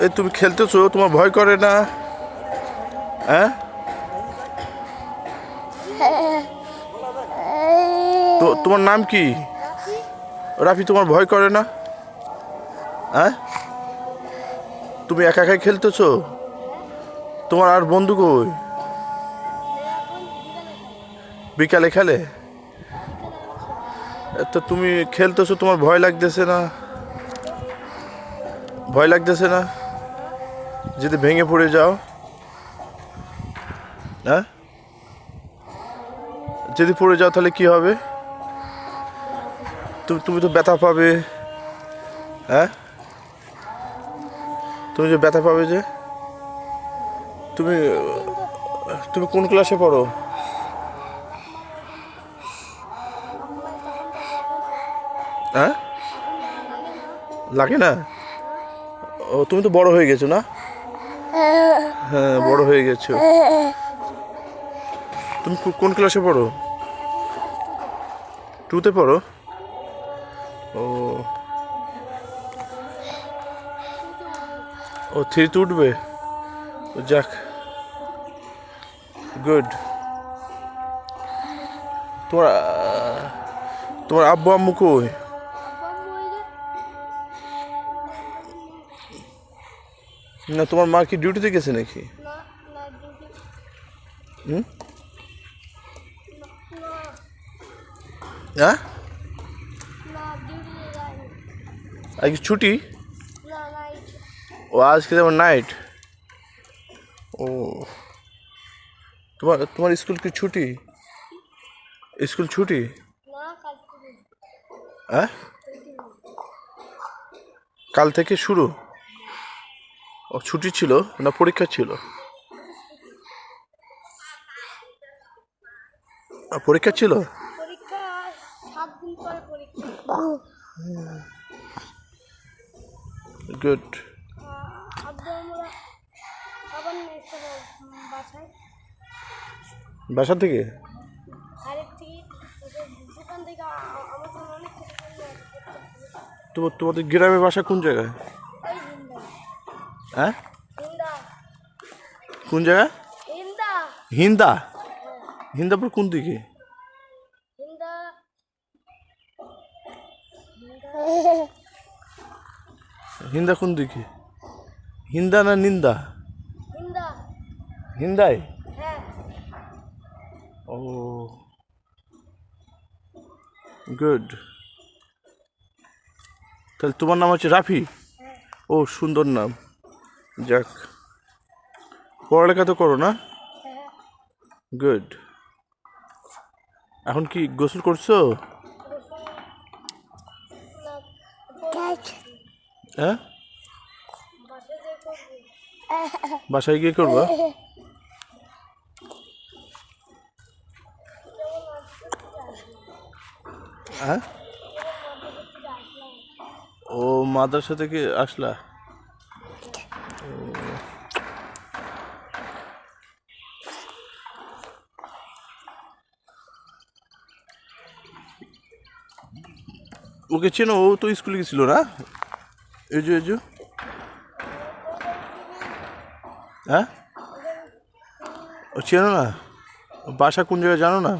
এই তুমি খেলতেছো, তোমার ভয় করে না? হ্যাঁ, তো তোমার নাম কি? রাফি, তোমার ভয় করে না? হ্যাঁ, তুমি একা একাই খেলতেছো? তোমার আর বন্ধু কই? বিকালে খেলে? তো তুমি খেলতেছো, তোমার ভয় লাগতেছে না? ভয় লাগতেছে না যদি ভেঙে পড়ে যাও? হ্যাঁ, যদি পড়ে যাও তাহলে কি হবে? তুমি তো ব্যথা পাবে। হ্যাঁ, তুমি যে ব্যথা পাবে যে। তুমি তুমি কোন ক্লাসে পড়ো? হ্যাঁ, লাগে না? ও, তুমি তো বড় হয়ে গেছো না? হ্যাঁ, বড় হয়ে গেছো। তুমি কোন ক্লাসে পড়ো? টুতে পড়ো? ও, ও থ্রিতে উঠবে? যাক, গুড। তোমার তোমার আব্বু আম্মু কই? না, তোমার মা কি ডিউটিতে গেছে নাকি? হুম, হ্যাঁ, আজকে ছুটি? ও, আজকে তোমার নাইট। ও, তোমার তোমার স্কুল কি ছুটি? স্কুল ছুটি? হ্যাঁ, কাল থেকে শুরু? ও, ছুটি ছিল না পরীক্ষা ছিল? পরীক্ষা ছিল। গুড। বাসা থেকে? তোমাদের গ্রামের বাসা কোন জায়গায়? হ্যাঁ, কোন জায়গা? হিন্দা? হিন্দাপুর কোন দিকে? হিন্দা কোন দিকে? হিন্দা না নিন্দা? হিন্দাই? ও, গুড। তাহলে তোমার নাম হচ্ছে রাফি? ও, সুন্দর নাম। যাক, পড়ালেখা তো করো না? গুড। এখন কি গোসল করছো? হ্যাঁ, বাসায় গিয়ে করবা? হ্যাঁ, ও, মাদ্রাসা থেকে আসলা? ওকে চেনো? ও তো স্কুলে গেছিল না? এজো এজো। হ্যাঁ, ও চেনো না? বাসা কোন জায়গায় জানো না?